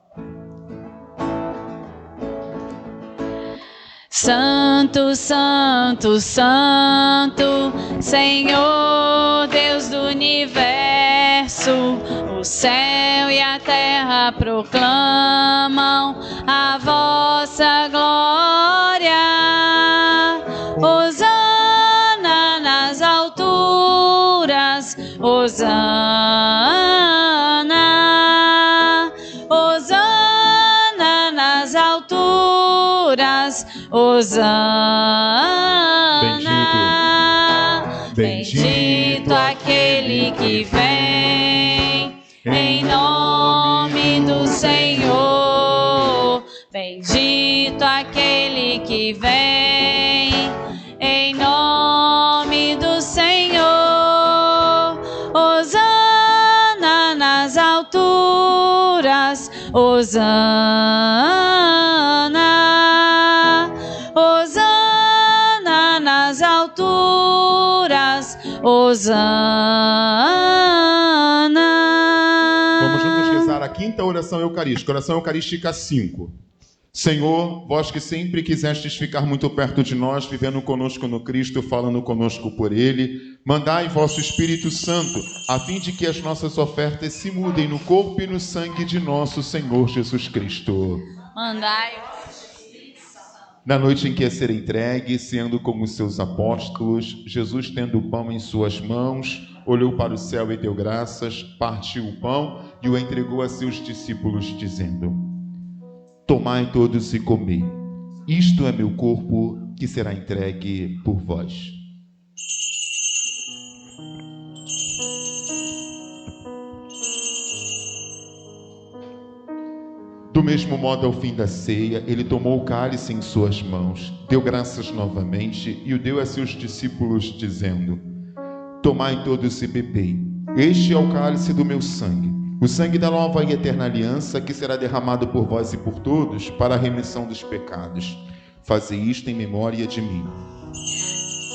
Santo, Santo, Santo, Senhor Deus do universo, o céu e a terra proclamam a vossa glória. Hosana nas alturas, Hosana, Hosana nas alturas, Hosana, bendito aquele que vem em nome do Senhor, bendito aquele que vem em nome do Senhor, Hosana nas alturas, Hosana, Hosana nas alturas, Hosana. Vamos juntos rezar aqui quinta oração eucarística. Oração eucarística 5. Senhor, vós que sempre quisestes ficar muito perto de nós, vivendo conosco no Cristo, falando conosco por Ele, mandai vosso Espírito Santo, a fim de que as nossas ofertas se mudem no corpo e no sangue de nosso Senhor Jesus Cristo. Mandai. Na noite em que ia ser entregue, sendo com os seus apóstolos, Jesus, tendo o pão em suas mãos, olhou para o céu e deu graças, partiu o pão e o entregou a seus discípulos, dizendo: Tomai todos e comei. Isto é meu corpo, que será entregue por vós. Do mesmo modo, ao fim da ceia, ele tomou o cálice em suas mãos, deu graças novamente e o deu a seus discípulos, dizendo: Tomai todos e bebei. Este é o cálice do meu sangue, o sangue da nova e eterna aliança, que será derramado por vós e por todos para a remissão dos pecados. Fazei isto em memória de mim.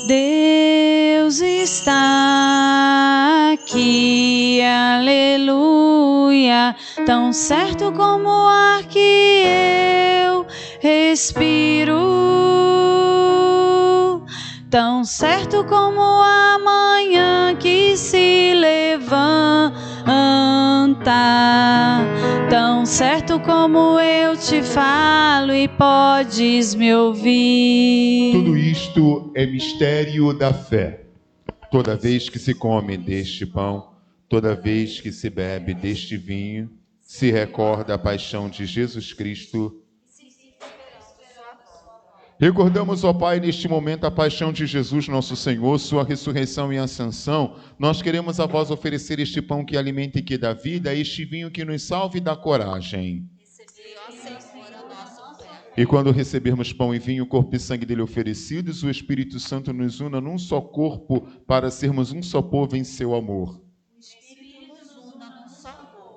Deus está aqui, aleluia, tão certo como o ar que eu respiro, tão certo como a manhã que se levanta, tão certo como eu te falo e podes me ouvir. Tudo isto é mistério da fé. Toda vez que se come deste pão, toda vez que se bebe deste vinho, se recorda a paixão de Jesus Cristo. Recordamos, ó Pai, neste momento a paixão de Jesus, nosso Senhor, sua ressurreição e ascensão. Nós queremos a vós oferecer este pão que alimenta e que dá vida, este vinho que nos salve e dá coragem. E quando recebermos pão e vinho, corpo e sangue dele oferecidos, o Espírito Santo nos una num só corpo para sermos um só povo em seu amor.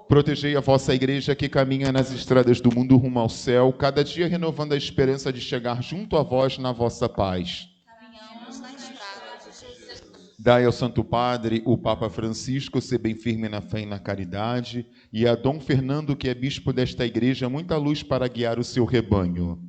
Protegei a vossa igreja que caminha nas estradas do mundo rumo ao céu, cada dia renovando a esperança de chegar junto a vós na vossa paz. Dai ao Santo Padre, o Papa Francisco, ser bem firme na fé e na caridade, e a Dom Fernando, que é bispo desta igreja, muita luz para guiar o seu rebanho.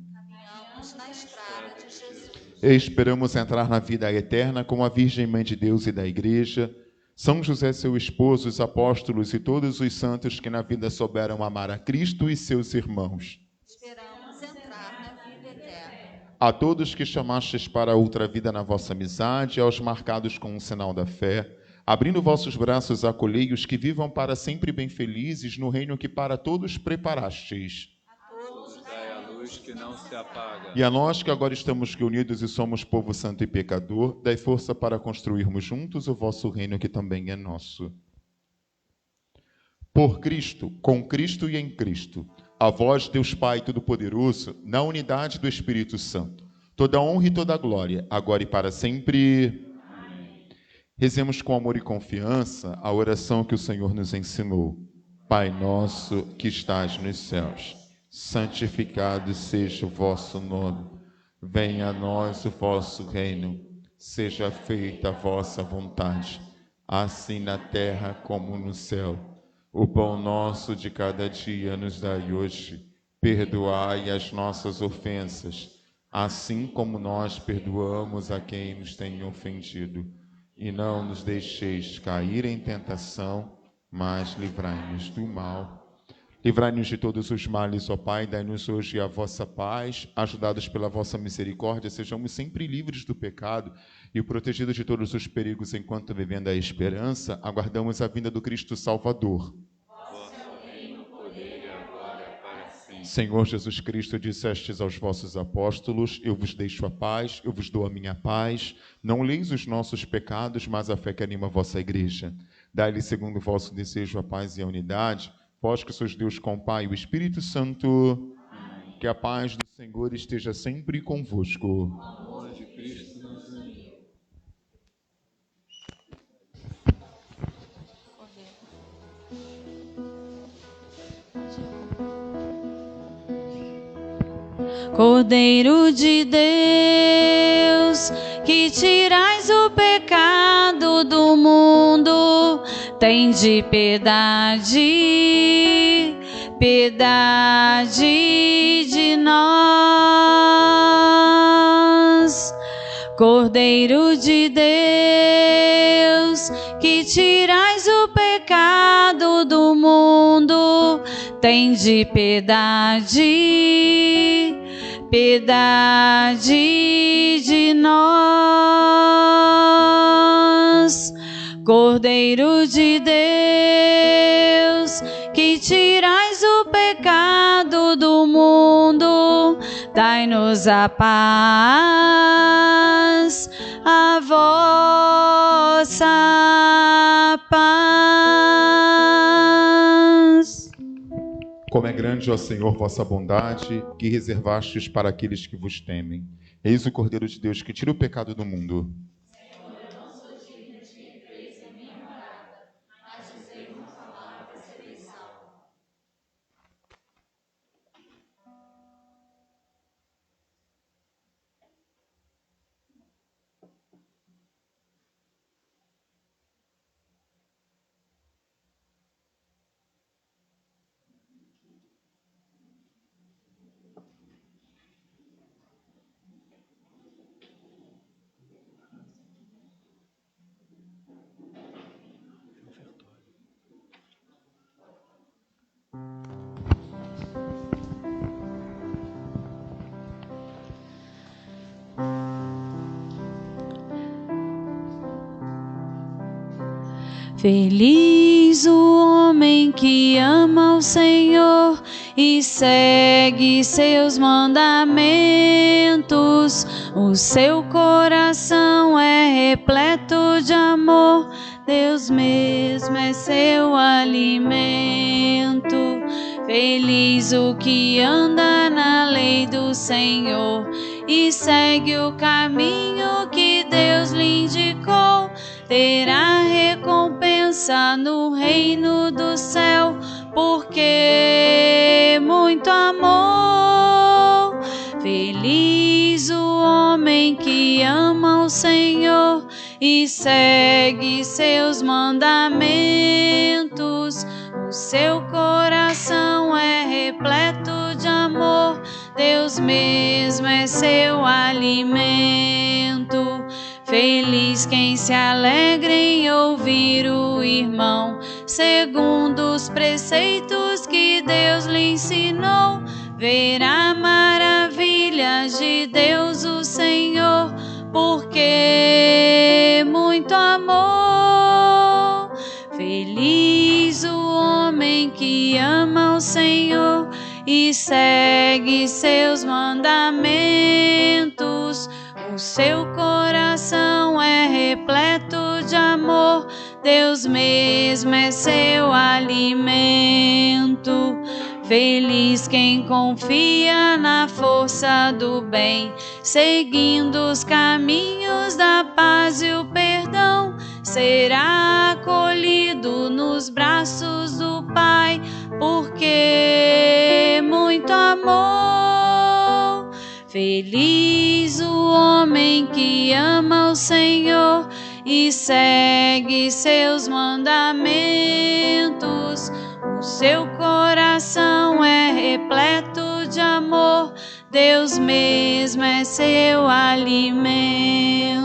E esperamos entrar na vida eterna com a Virgem Mãe de Deus e da Igreja, São José, seu esposo, os apóstolos e todos os santos que na vida souberam amar a Cristo e seus irmãos. Esperamos entrar na vida eterna. A todos que chamastes para outra vida na vossa amizade, aos marcados com o sinal da fé, abrindo vossos braços, acolhei os que vivam para sempre bem felizes no reino que para todos preparastes. Dai a luz que não se apaga. E a nós que agora estamos reunidos e somos povo santo e pecador, dai força para construirmos juntos o vosso reino que também é nosso. Por Cristo, com Cristo e em Cristo, a vós, Deus Pai Todo-Poderoso, na unidade do Espírito Santo, toda honra e toda glória, agora e para sempre. Amém. Rezemos com amor e confiança a oração que o Senhor nos ensinou. Pai nosso que estás nos céus, santificado seja o vosso nome. Venha a nós o vosso reino. Seja feita a vossa vontade, assim na terra como no céu. O pão nosso de cada dia nos dai hoje. Perdoai as nossas ofensas, assim como nós perdoamos a quem nos tem ofendido. E não nos deixeis cair em tentação, mas livrai-nos do mal. Livrai-nos de todos os males, ó Pai, dai-nos hoje a vossa paz, ajudados pela vossa misericórdia, sejamos sempre livres do pecado e protegidos de todos os perigos enquanto, vivendo a esperança, aguardamos a vinda do Cristo Salvador. Senhor Jesus Cristo, dissestes aos vossos apóstolos: eu vos deixo a paz, eu vos dou a minha paz. Não leis os nossos pecados, mas a fé que anima a vossa igreja. Dai-lhe, segundo o vosso desejo, a paz e a unidade. Vós que sois Deus com o Pai e o Espírito Santo, amém. Que a paz do Senhor esteja sempre convosco. O amor de Cristo nos uniu. Cordeiro de Deus, que tirais o pecado do mundo, tende piedade. piedade de nós. Cordeiro de Deus, que tirais o pecado do mundo, tende piedade, piedade de nós. Cordeiro de Deus, que tirais o pecado do mundo, dai-nos a paz, a vossa paz. Como é grande, ó Senhor, vossa bondade, que reservastes para aqueles que vos temem. Eis o Cordeiro de Deus que tira o pecado do mundo. Feliz o homem que ama o Senhor e segue seus mandamentos. O seu coração é repleto de amor, Deus mesmo é seu alimento. Feliz o que anda na lei do Senhor e segue o caminho que Deus lhe indicou. Terá recompensa no reino do céu, porque muito amor. Feliz o homem que ama o Senhor e segue seus mandamentos. O seu coração é repleto de amor, Deus mesmo é seu alimento. Feliz quem se alegra em ouvir o irmão, segundo os preceitos que Deus lhe ensinou. Verá maravilhas de Deus o Senhor, porque muito amor. Feliz o homem que ama o Senhor e segue seus mandamentos. O seu coração é repleto de amor, Deus mesmo é seu alimento. Feliz quem confia na força do bem, seguindo os caminhos da paz e o perdão, será acolhido nos braços do Pai, porque muito amor. Feliz o homem que ama o Senhor e segue seus mandamentos. O seu coração é repleto de amor, Deus mesmo é seu alimento.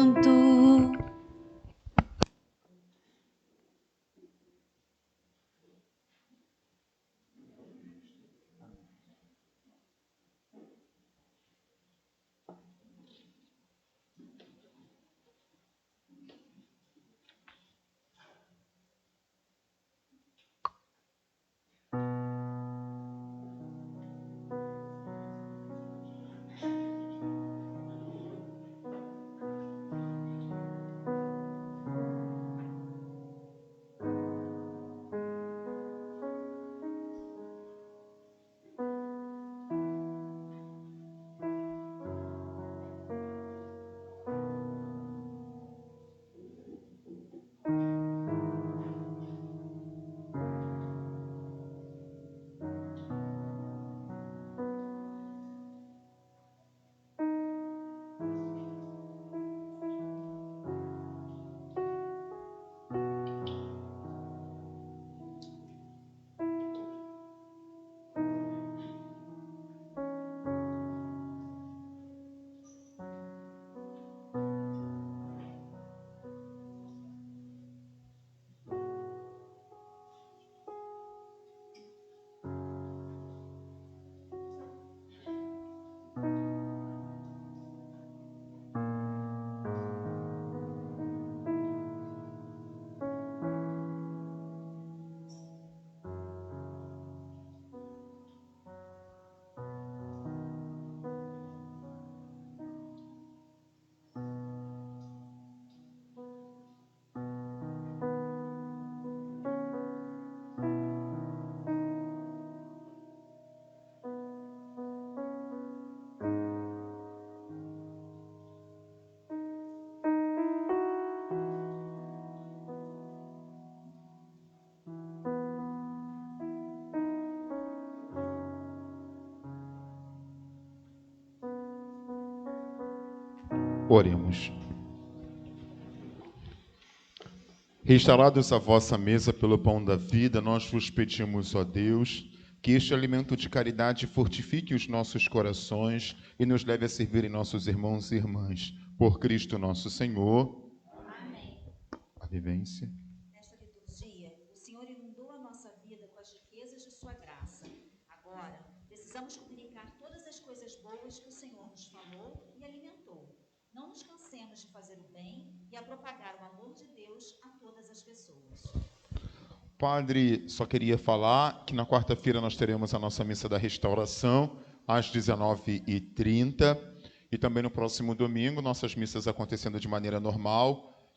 Oremos. Restaurados à vossa mesa pelo pão da vida, nós vos pedimos, ó Deus, que este alimento de caridade fortifique os nossos corações e nos leve a servir em nossos irmãos e irmãs. Por Cristo nosso Senhor. Amém. A vivência. Nesta liturgia, o Senhor inundou a nossa vida com as riquezas de sua graça. Agora, precisamos comunicar todas as coisas boas que o Senhor nos falou e alimentou. Não nos cansemos de fazer o bem e a propagar o amor de Deus a todas as pessoas. Padre, só queria falar que na quarta-feira nós teremos a nossa missa da restauração, às 19h30, e também no próximo domingo, nossas missas acontecendo de maneira normal,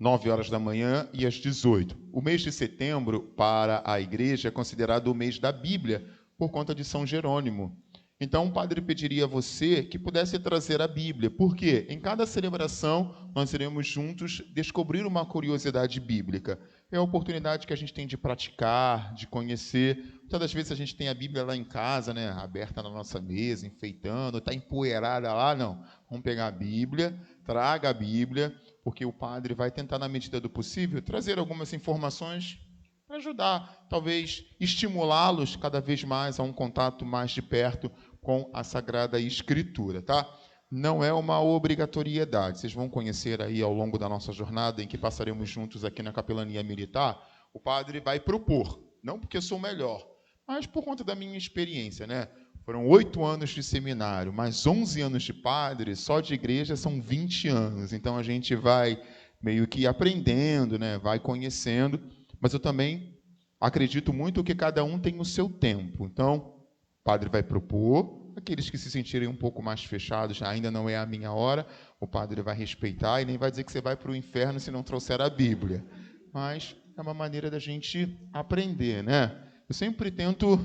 9 horas da manhã e às 18. O mês de setembro, para a igreja, é considerado o mês da Bíblia, por conta de São Jerônimo. Então, o padre pediria a você que pudesse trazer a Bíblia. Por quê? Em cada celebração, nós iremos juntos descobrir uma curiosidade bíblica. É a oportunidade que a gente tem de praticar, de conhecer. Muitas das vezes a gente tem a Bíblia lá em casa, né, aberta na nossa mesa, enfeitando, está empoeirada lá. Não, vamos pegar a Bíblia, traga a Bíblia, porque o padre vai tentar, na medida do possível, trazer algumas informações para ajudar, talvez estimulá-los cada vez mais a um contato mais de perto com a Sagrada Escritura, tá? Não é uma obrigatoriedade. Vocês vão conhecer aí ao longo da nossa jornada, em que passaremos juntos aqui na Capelania Militar, o padre vai propor, não porque eu sou melhor, mas por conta da minha experiência, né? Foram 8 anos de seminário, mais 11 anos de padre, só de igreja são 20 anos. Então a gente vai meio que aprendendo, né? Vai conhecendo, mas eu também acredito muito que cada um tem o seu tempo. Então, o padre vai propor, aqueles que se sentirem um pouco mais fechados, ainda não é a minha hora, o padre vai respeitar e nem vai dizer que você vai para o inferno se não trouxer a Bíblia. Mas é uma maneira da gente aprender, né? Eu sempre tento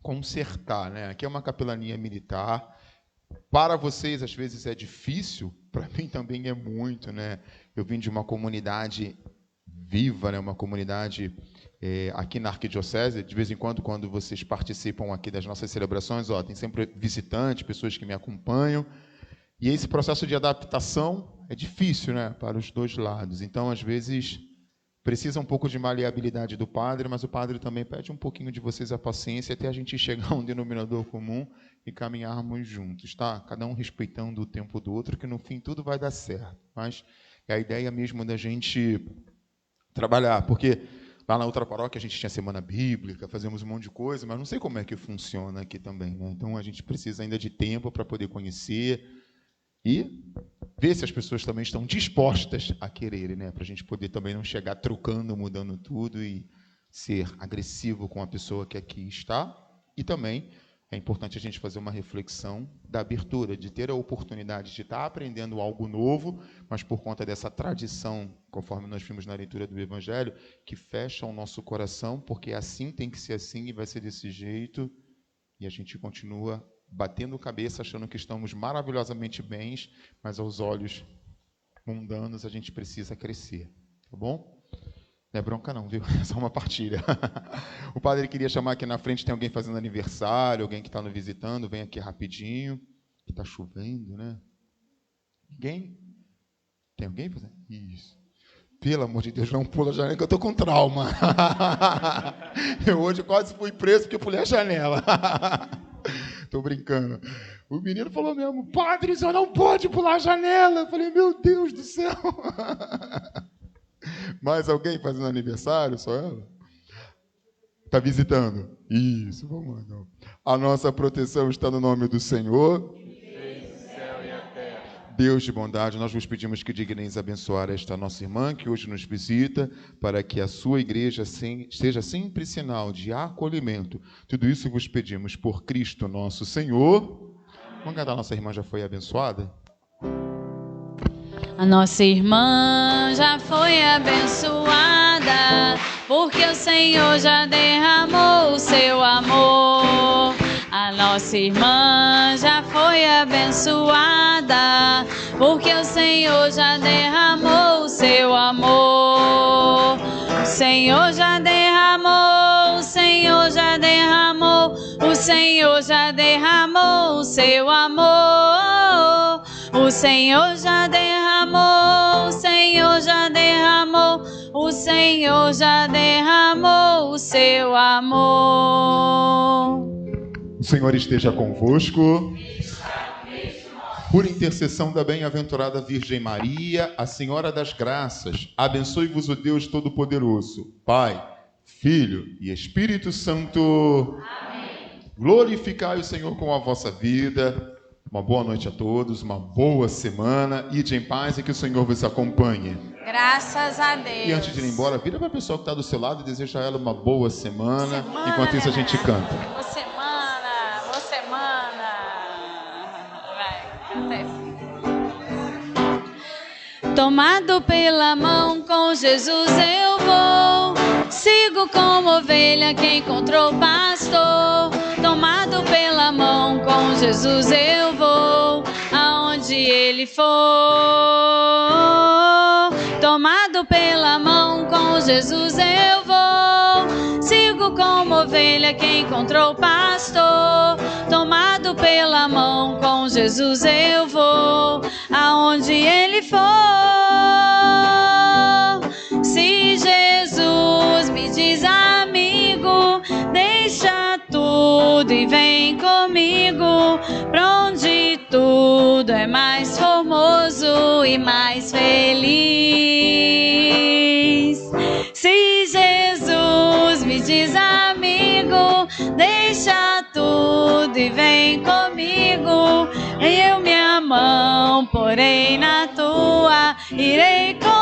consertar, né? Aqui é uma capelania militar. Para vocês, às vezes, é difícil, para mim também é muito, né? Eu vim de uma comunidade viva, né? Uma comunidade aqui na Arquidiocese. De vez em quando vocês participam aqui das nossas celebrações, tem sempre visitantes, pessoas que me acompanham, e esse processo de adaptação é difícil, né? Para os dois lados. Então, às vezes, precisa um pouco de maleabilidade do padre, mas o padre também pede um pouquinho de vocês a paciência até a gente chegar a um denominador comum e caminharmos juntos, tá? Cada um respeitando o tempo do outro, que no fim tudo vai dar certo. Mas é a ideia mesmo da gente trabalhar, porque lá na outra paróquia a gente tinha semana bíblica, fazemos um monte de coisa, mas não sei como é que funciona aqui também, né? Então a gente precisa ainda de tempo para poder conhecer e ver se as pessoas também estão dispostas a quererem, né? Para a gente poder também não chegar trocando, mudando tudo e ser agressivo com a pessoa que aqui está. E também é importante a gente fazer uma reflexão da abertura, de ter a oportunidade de estar aprendendo algo novo, mas por conta dessa tradição, conforme nós vimos na leitura do Evangelho, que fecha o nosso coração, porque assim tem que ser assim e vai ser desse jeito, e a gente continua batendo cabeça, achando que estamos maravilhosamente bens, mas aos olhos mundanos a gente precisa crescer, tá bom? Não é bronca não, viu? É só uma partilha. O padre queria chamar aqui na frente, tem alguém fazendo aniversário, alguém que está nos visitando, vem aqui rapidinho. Está chovendo, né? Ninguém? Tem alguém fazendo? Isso. Pelo amor de Deus, não pula a janela que eu estou com trauma. Eu hoje quase fui preso porque eu pulei a janela. Estou brincando. O menino falou mesmo, padre, você não pode pular a janela. Eu falei, meu Deus do céu. Mais alguém fazendo aniversário? Só ela? Está visitando? Isso, vamos lá. A nossa proteção está no nome do Senhor. Deus de bondade, nós vos pedimos que digneis abençoar esta nossa irmã que hoje nos visita, para que a sua igreja seja sempre sinal de acolhimento. Tudo isso vos pedimos por Cristo nosso Senhor. Vamos cantar, nossa irmã já foi abençoada? A nossa irmã já foi abençoada, porque o Senhor já derramou o seu amor. A nossa irmã já foi abençoada, porque o Senhor já derramou o seu amor. O Senhor já derramou, o Senhor já derramou, o Senhor já derramou o seu amor. O Senhor já derramou, o Senhor já derramou, o Senhor já derramou o seu amor. O Senhor esteja convosco. Por intercessão da bem-aventurada Virgem Maria, a Senhora das Graças, abençoe-vos o Deus Todo-Poderoso, Pai, Filho e Espírito Santo. Amém. Glorificai o Senhor com a vossa vida. Uma boa noite a todos, uma boa semana. Ide em paz e que o Senhor vos acompanhe. Graças a Deus. E antes de ir embora, vira para a pessoa que está do seu lado e deseja a ela uma boa semana. Enquanto isso a gente canta. Boa semana, boa semana. Vai, canta aí. Tomado pela mão, com Jesus eu vou. Sigo como ovelha que encontrou pastor. Tomado pela mão, com Jesus eu vou. Aonde ele for. Tomado pela mão, com Jesus eu vou. Sigo como ovelha que encontrou pastor. Tomado pela mão, com Jesus eu vou. Aonde ele for. Se Jesus me diz amigo, deixa tudo e vem comigo, pra onde tudo é mais formoso e mais feliz. Se Jesus me diz amigo, deixa tudo e vem comigo, eu minha mão porei na tua, irei com